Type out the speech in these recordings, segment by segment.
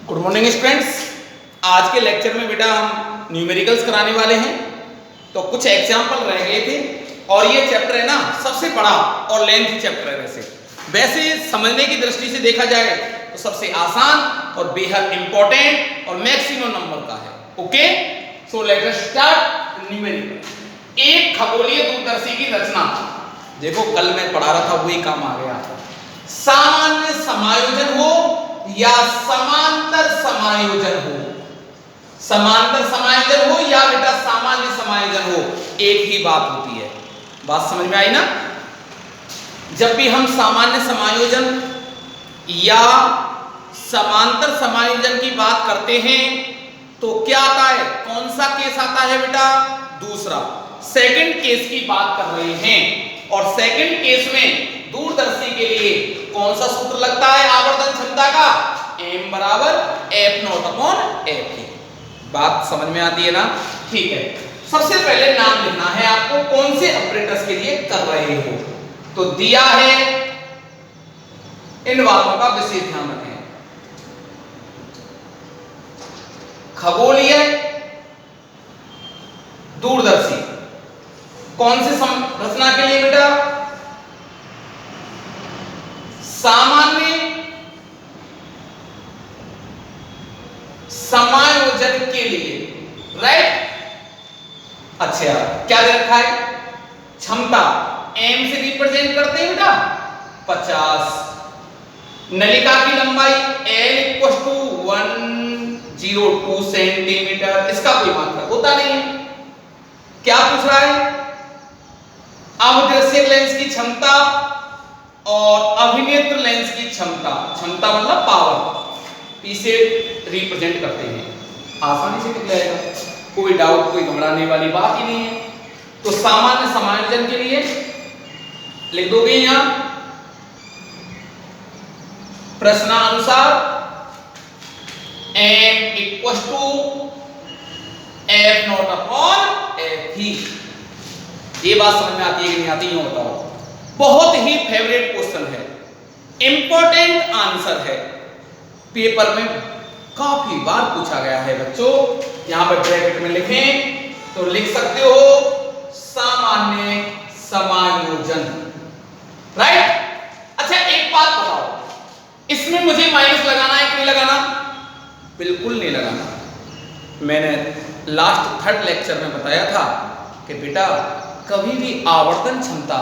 Good morning students. आज के lecture में बेटा हम न्यूमेरिकल्स कराने वाले हैं। तो कुछ एग्जाम्पल रह गए थे और ये चैप्टर है ना सबसे बड़ा और लेंथी चैप्टर है। वैसे समझने की दृष्टि से देखा जाए तो सबसे आसान और बेहद इंपॉर्टेंट और मैक्सिमम नंबर का है। Okay, so let us start numerical. एक खगोलीय दूरदर्शी की रचना, देखो कल मैं पढ़ा रहा था वही काम आ गया। सामान्य समायोजन हो या समांतर समायोजन हो, समांतर समायोजन हो या बेटा सामान्य समायोजन हो, एक ही बात होती है। बात समझ में आई ना? जब भी हम सामान्य समायोजन या समांतर समायोजन की बात करते हैं तो क्या आता है? कौन सा केस आता है बेटा? दूसरा, सेकंड केस की बात कर रहे हैं। और सेकंड केस में दूरदर्शी के लिए कौन सा सूत्र लगता है आवर्धन क्षमता का? m बराबर F0/F। बात समझ में आती है ना? ठीक है, सबसे पहले नाम लिखना है आपको, कौन से ऑपरेटर्स के लिए कर रहे हो। तो दिया है, इन बातों का विशेष ध्यान रखें। खगोलीय दूरदर्शी कौन से रचना के लिए बेटा? सामान्य समायोजन के लिए, राइट? अच्छा, क्या दे रखा है? क्षमता m से रिप्रेजेंट करते हैं बेटा 50। नलिका की लंबाई L = 102 सेंटीमीटर। इसका कोई मात्रक होता नहीं है। क्या पूछ रहा है? अवदृश्य लेंस की क्षमता और अभिनेत्र लेंस की क्षमता, क्षमता मतलब पावर, P से रिप्रेजेंट करते हैं। आसानी से निकल जाएगा, कोई डाउट, कोई घबराने वाली बात ही नहीं है। तो सामान्य समायोजन के लिए लिख दोगे यहां प्रश्नानुसार m = F0/F। ये बात समझ में आती है कि नहीं आती? यूं बताओ। बहुत ही फेवरेट क्वेश्चन है, इंपॉर्टेंट आंसर है, पेपर में काफी बार पूछा गया है बच्चों। यहां पर ब्रैकेट में लिखें तो लिख सकते हो सामान्य समायोजन, राइट? अच्छा, एक बात बताओ, इसमें मुझे माइनस लगाना है कि नहीं लगाना? बिल्कुल नहीं लगाना। मैंने लास्ट थर्ड लेक्चर में बताया था कि बेटा कभी भी आवर्तन क्षमता,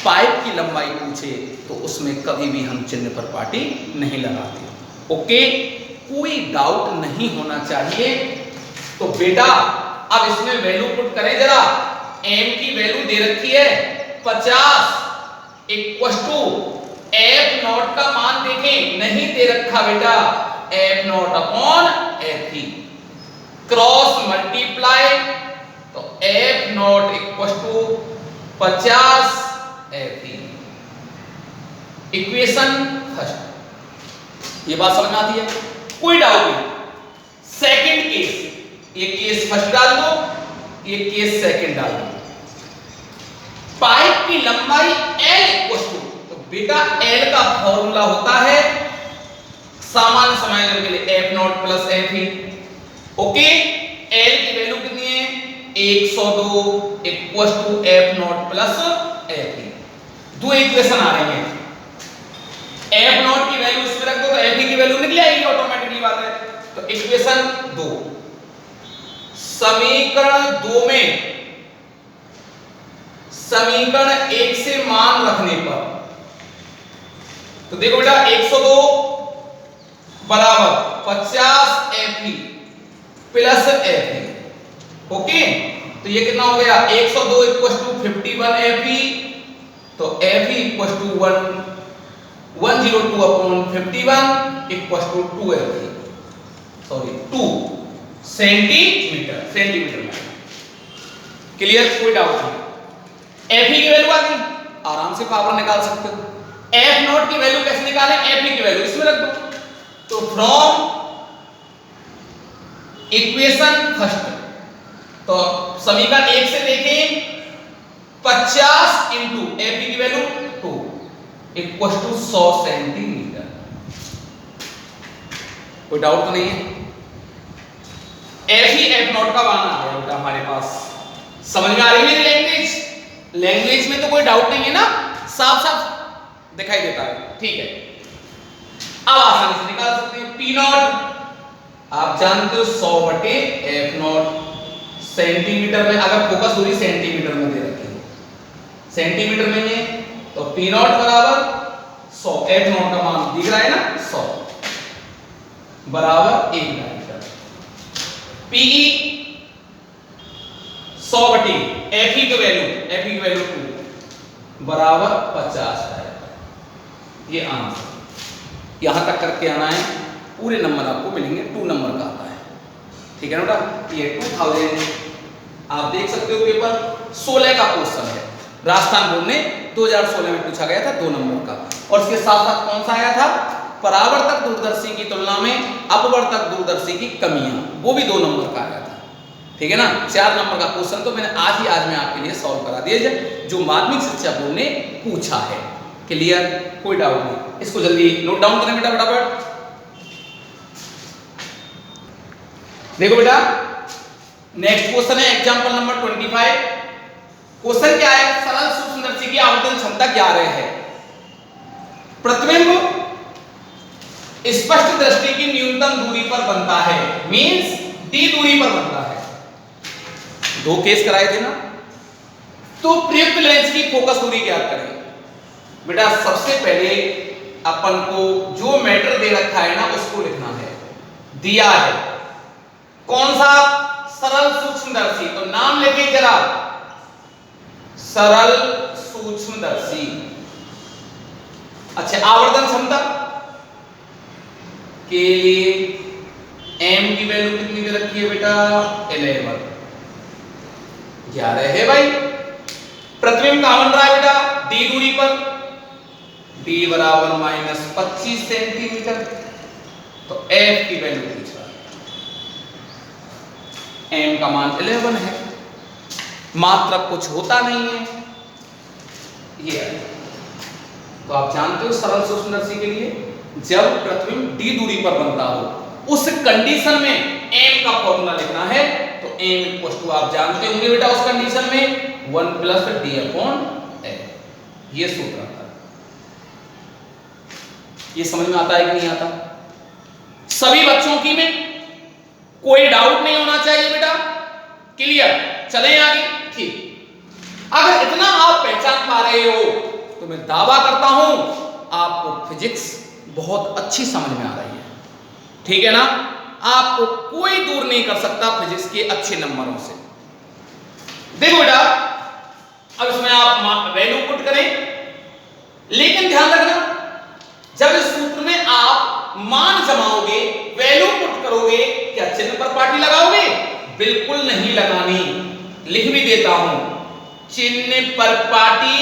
पाइप की लंबाई पूछे तो उसमें कभी भी हम चिन्ह पर पाटी नहीं लगाते। ओके, कोई डाउट नहीं होना चाहिए। तो बेटा अब इसमें वैल्यू पुट करें जरा। m की वैल्यू दे रखी है 50 = F0 का मान देखें, नहीं दे रखा बेटा, F0/F। क्रॉस मल्टीप्लाई तो F0 = 50 F। Equation first. ये बात समझ में आती है? कोई डाउट नहीं। सेकंड केस, ये केस फर्स्ट डाल दो, ये केस सेकंड डाल दो। पाइप की लंबाई L = तो बेटा L का फॉर्मूला होता है सामान्य समायोजन के लिए F0 + F। ओके, L की वैल्यू कितनी है? 102 = F0 + F। दो इक्वेशन आ रही है। F0 की वैल्यू इसमें रख दो तो F की वैल्यू निकल आएगी, ऑटोमेटिकली बात है। तो इक्वेशन 2, समीकरण 2 में समीकरण 1 से मान रखने पर, तो देखो बेटा 102 बराबर 50 F प्लस F। ओके, तो ये कितना हो गया? 102 = 51 F। तो F = 102/51 = 2 F, सॉरी 2 सेंटीमीटर में। क्लियर? कोई डाउट नहीं। F की वैल्यू आ गई, आराम से पावर निकाल सकते हो। F0 की वैल्यू कैसे निकालें? F की वैल्यू इसमें रख दो। तो फ्रॉम इक्वेशन फर्स्ट, तो समीकरण 1 से देखें 50 × F की वैल्यू 2 = 100 सेंटीमीटर। कोई डाउट तो नहीं है? एफ ही एफ नॉट का मान आ गया बेटा हमारे पास। समझ में आ रही है लैंग्वेज? लैंग्वेज में तो कोई डाउट नहीं है ना, साफ साफ दिखाई देता है। ठीक है, अब आसानी से निकाल सकते हैं। पी नॉट आप जानते हो 100 बटे एफ नॉट, सेंटीमीटर में, अगर फोकस दूरी सेंटीमीटर में दे रखी है, सेंटीमीटर में है तो पी नॉट बराबर 100, एफ नॉट का मान दिख रहा है ना 100 बराबर 1 डायमीटर। पीई 100 बटे एफ ई की वैल्यू 2 बराबर 50 डायमीटर। ये आंसर यहां तक करके आना है, पूरे नंबर आपको मिलेंगे, 2 नंबर का आता है। ठीक है ना बेटा? ये 2000 आप देख सकते हो पेपर 16 का क्वेश्चन है, राजस्थान बोर्ड ने 2016 में पूछा गया था 2 नंबर का। और इसके साथ साथ कौन सा आया था? परावर्तक दूरदर्शी की तुलना में अपवर्तक दूरदर्शी की कमियां, वो भी 2 नंबर का आया था। ठीक है ना? 4 नंबर का क्वेश्चन तो मैंने आज मैं आपके लिए सॉल्व करा दिया जो माध्यमिक शिक्षा बोर्ड ने पूछा है। क्लियर? कोई डाउट नहीं? इसको जल्दी नोट डाउन करें बेटा फटाफट। देखो बेटा, नेक्स्ट क्वेश्चन है एग्जांपल नंबर 25। क्वेश्चन क्या है? सरल सूक्ष्मदर्शी की आवर्धन क्षमता क्या है? प्रतिबिंब स्पष्ट दृष्टि की न्यूनतम दूरी पर बनता है, मींस डी दूरी पर बनता है। 2 केस कराए थे ना, तो प्रयुक्त लेंस की फोकस दूरी ज्ञात करें। बेटा सबसे पहले अपन को जो मैटर दे रखा है ना उसको लिखना है। दिया है कौन सा? सरल सूक्ष्मदर्शी, तो नाम लिखिए जरा, सरल सूक्ष्मदर्शी। अच्छा, आवर्धन क्षमता के लिए एम की वैल्यू कितनी दे रखी है बेटा? 11 है भाई। प्रतिबिंब कहां बन रहा है बेटा? डी दूरी पर, डी बराबर -25 सेंटीमीटर। तो एफ की वैल्यू पूछ रहा है, एम का मान 11 है, मात्र कुछ होता नहीं है ये है। तो आप जानते हो सरल सूक्ष्मदर्शी के लिए जब प्रतिबिंब डी दूरी पर बनता हो उस कंडीशन में एम का फॉर्मूला लिखना है। तो एम इक्वल टू आप जानते होंगे बेटा उस कंडीशन में 1 प्लस डी अपॉन एफ, ये सूत्र आता है। ये समझ में आता है कि नहीं आता? सभी बच्चों की में कोई डाउट नहीं होना चाहिए बेटा। क्लियर? चलें आगे। ठीक, अगर इतना आप पहचान पा रहे हो तो मैं दावा करता हूं आपको फिजिक्स बहुत अच्छी समझ में आ रही है। ठीक है ना? आपको कोई दूर नहीं कर सकता फिजिक्स के अच्छे नंबरों से। देखो बेटा, अब इसमें आप वैल्यू पुट करें, लेकिन ध्यान रखना जब इस सूत्र में आप मान जमाओगे, वैल्यू पुट करोगे, क्या चिन्ह पर पाटी लगाओगे? बिल्कुल नहीं लगानी। लिख भी देता हूं, चिन्ह पर पाटी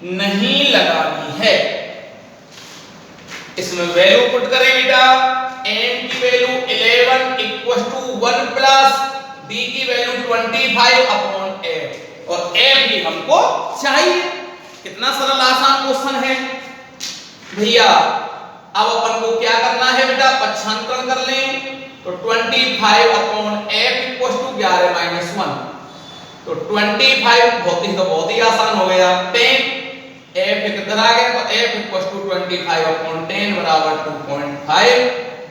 नहीं लगानी है। इसमें वैल्यू पुट करें बेटा, m की value 11 equal to 1 plus d की वैल्यू 25 अपॉन f, और f भी हमको चाहिए। कितना सरल आसान क्वेश्चन है भैया। अब अपन को क्या करना है बेटा? पक्षांतरण कर लें, तो 25 upon f equal to 11 minus 1, तो 25 बहुत ही आसान हो गया। 10 f किधर आ गया? तो f इक्वल टू 25 अपॉन 10 बराबर 2.5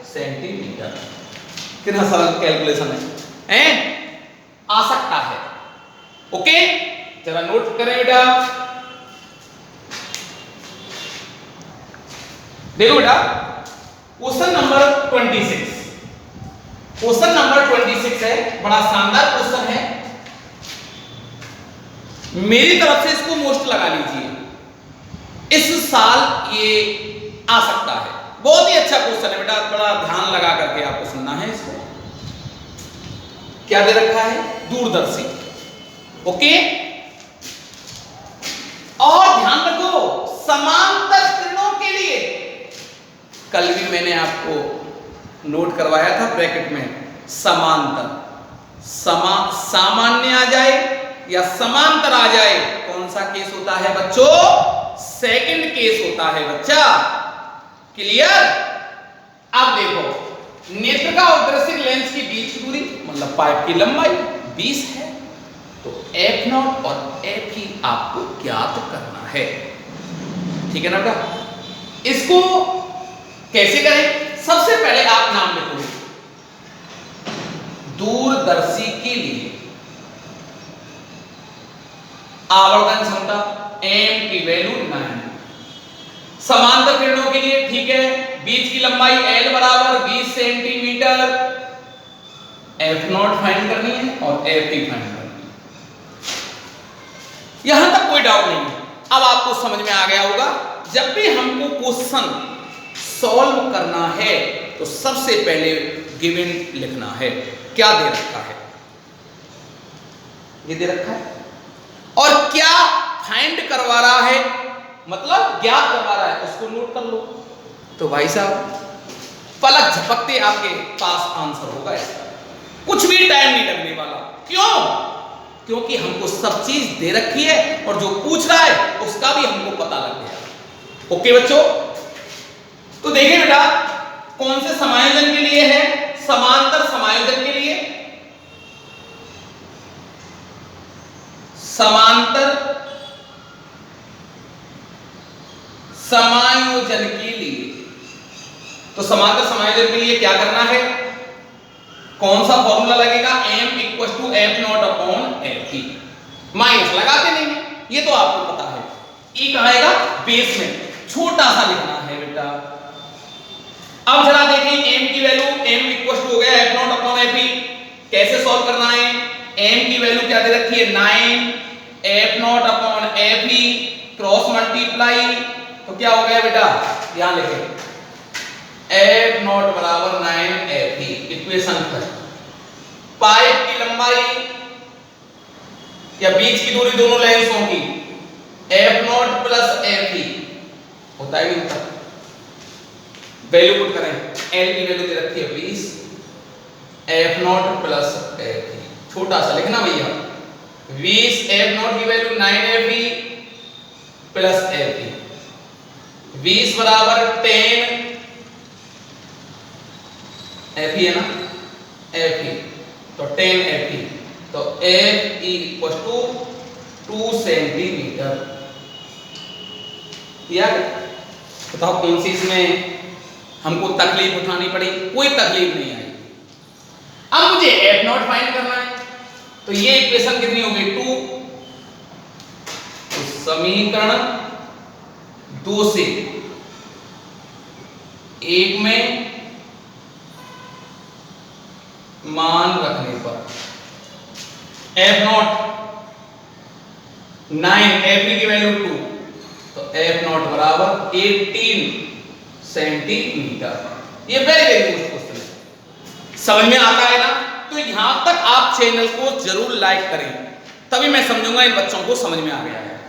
सेंटीमीटर। कितना सरल कैलकुलेशन है, आ सकता है। ओके, जरा नोट करें बेटा। देखो बेटा, क्वेश्चन नंबर 26, क्वेश्चन नंबर 26 है, बड़ा शानदार क्वेश्चन है। मेरी तरफ से इसको मोस्ट लगा लीजिए, इस साल ये आ सकता है। बहुत ही अच्छा क्वेश्चन है बेटा, बड़ा ध्यान लगा करके आपको सुनना है इसको। क्या दे रखा है? दूरदर्शी। ओके, और ध्यान रखो समांतर किरणों के लिए, कल भी मैंने आपको नोट करवाया था ब्रैकेट में, समांतर, सामान्य आ जाए या समांतर आ जाए, कौन सा केस होता है बच्चों? सेकंड केस होता है बच्चा। क्लियर? अब देखो नेत्रिका और दृश्य लेंस के बीच की दूरी मतलब पाइप की लंबाई 20 है, तो F0 और F आपको ज्ञात करना है। ठीक है ना बेटा? इसको कैसे करें? सबसे पहले आप नाम लिखोगे दूरदर्शी के लिए आवर्धन क्षमता m की वैल्यू 9, समांतर किरणों के लिए ठीक है बीच की लंबाई L बराबर 20 सेंटीमीटर, F0 फाइंड करनी है और F फाइंड करनी है। यहां तक कोई डाउट नहीं है। अब आपको समझ में आ गया होगा, जब भी हमको क्वेश्चन सॉल्व करना है तो सबसे पहले गिवन लिखना है। क्या दे रखा है? ये दे रखा है, और क्या फाइंड करवा रहा है मतलब ज्ञात करवा रहा है, उसको नोट कर लो। तो भाई साहब पलक झपकते आपके पास आंसर होगा इसका, कुछ भी टाइम नहीं लगने वाला। क्यों? क्योंकि हमको सब चीज दे रखी है और जो पूछ रहा है उसका भी हमको पता लग गया। ओके बच्चों, तो देखिए बेटा कौन से समायोजन के लिए है? समांतर समायोजन के लिए, समांतर समायोजन के लिए। तो समांतर समायोजन के लिए क्या करना है? कौन सा फॉर्मूला लगेगा? m = F0/F। माइनस लगाते नहीं है, ये तो आपको पता है। E कहां आएगा? बेस में, छोटा सा लिखना है बेटा। अब जरा देखें m की वैल्यू, m हो गया F0/F। कैसे सॉल्व करना है? m की वैल्यू क्या दे रखी है? 9, F0/F क्रॉस मल्टीप्लाई, तो क्या हो गया बेटा? ध्यान लिखें F0 बराबर 9F। इक्वेशन फर्स्ट, पाइप की लंबाई या बीच की दूरी दोनों लेंसों की F0 + F होता है भी होता। वैल्यू पुट करें, L की वैल्यू दे रखी है 20, F0 + F। छोटा सा लिखना भैया, 20 F0 की वैल्यू 9F + F। 20 बराबर 10 F है ना, F तो 10 F, तो F = 2 सेंटीमीटर। यार बताओ कौन सी इसमें हमको तकलीफ उठानी पड़ी? कोई तकलीफ नहीं आई। अब मुझे F0 फाइंड करना है, तो ये इक्वेशन कितनी होगी? 2। तो समीकरण 2 से 1 में मान रखने पर F0 9, F की वैल्यू 2, तो F0 बराबर 18 सेंटीमीटर। ये वेरी वेरी गुड क्वेश्चन है, समझ में आता है ना? तो यहां तक आप चैनल को जरूर लाइक करें, तभी मैं समझूंगा इन बच्चों को समझ में आ गया है।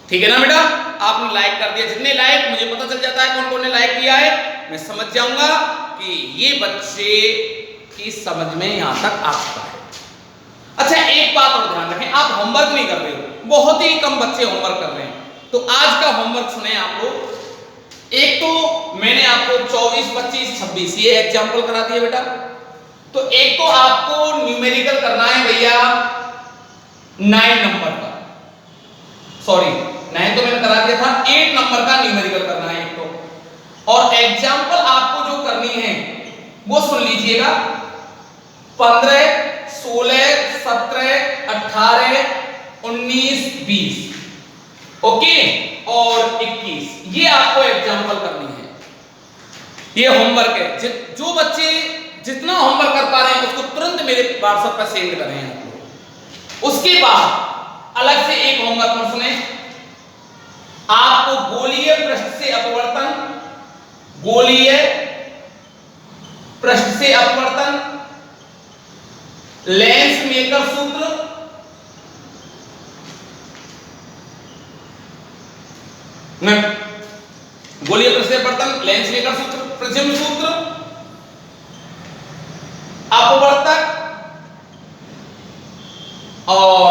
ठीक है ना बेटा? आपने लाइक कर दिया, जितने लाइक मुझे पता चल जाता है कौन कौन ने लाइक किया है, मैं समझ जाऊंगा कि ये बच्चे की समझ में यहां तक आ चुका है। अच्छा एक बात और ध्यान रखें, आप होमवर्क नहीं कर रहे हो, बहुत ही कम बच्चे होमवर्क कर रहे हैं। तो आज का होमवर्क सुने आप लोग। एक तो मैंने आपको 24, 25, 26 ये एग्जाम्पल करा दिए बेटा। तो एक तो आपको न्यूमेरिकल करना है भैया 9 नंबर का, सॉरी 9 तो मैंने करा दिया था, 8 नंबर का न्यूमेरिकल करना है एक तो। और एग्जाम्पल आपको जो करनी है वो सुन लीजिएगा, 15, 16, 17, 18, 19, 20, ओके, और 21, ये आपको एग्जाम्पल करनी है। ये होमवर्क है। जो बच्चे जितना होमवर्क कर पा रहे हैं उसको तुरंत मेरे व्हाट्सएप पर सेंड कर रहे हैं आप लोग। उसके बाद अलग से एक होमवर्क और सुने, आपको गोलीय पृष्ठ से अपवर्तन, गोलीय पृष्ठ से अपवर्तन, लेंस मेकर सूत्र, गोलीय पृष्ठ से अपवर्तन, लेंस मेकर सूत्र, प्रिज्म सूत्र, अपवर्तक और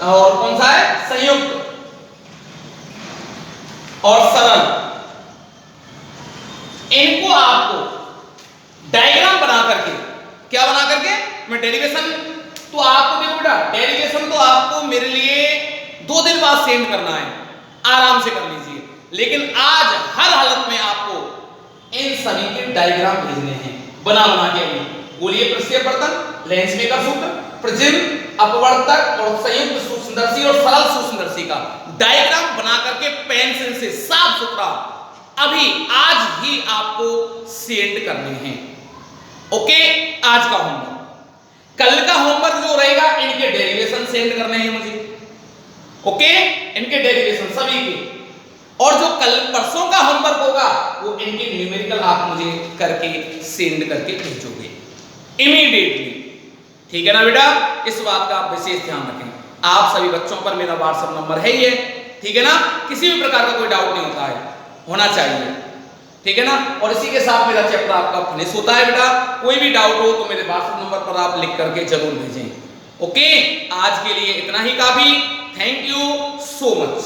कौन सा है? संयुक्त और सरल। इनको आपको डायग्राम बना करके, क्या बना करके, मैं डेरिवेशन तो आपको देखो बेटा, डेरिवेशन तो आपको मेरे लिए 2 दिन बाद सेंड करना है, आराम से कर लीजिए, लेकिन आज हर हालत में आपको इन सभी के डायग्राम भेजने हैं बना बना के। गोलीय प्रक्षेपवर्तन, लेंस मेकर सूत्र, प्रिज्म, अपवर्तक और संयुक्त सूक्ष्मदर्शी और सरल सूक्ष्मदर्शी का डायग्राम बना करके पेंसिल से साफ सुथरा अभी आज ही आपको सेंड करने हैं। ओके, आज का होमवर्क। कल का होमवर्क जो रहेगा, इनके डेरिवेशन सेंड करने हैं मुझे। ओके, इनके डेरिवेशन सभी के, और जो कल परसों का होमवर्क होगा वो इनके न्यूमेरिकल आप मुझे करके सेंड करके भेजोगे इमीडिएटली। ठीक है ना बेटा, इस बात का आप विशेष ध्यान रखें। आप सभी बच्चों पर मेरा व्हाट्सएप नंबर है ये, ठीक है ना, किसी भी प्रकार का कोई डाउट नहीं होता है, होना चाहिए, ठीक है ना। और इसी के साथ मेरा चैप्टर आपका फिनिश होता है बेटा। कोई भी डाउट हो तो मेरे व्हाट्सएप नंबर पर आप लिख करके जरूर भेजें। ओके, आज के लिए इतना ही काफी। Thank you so much.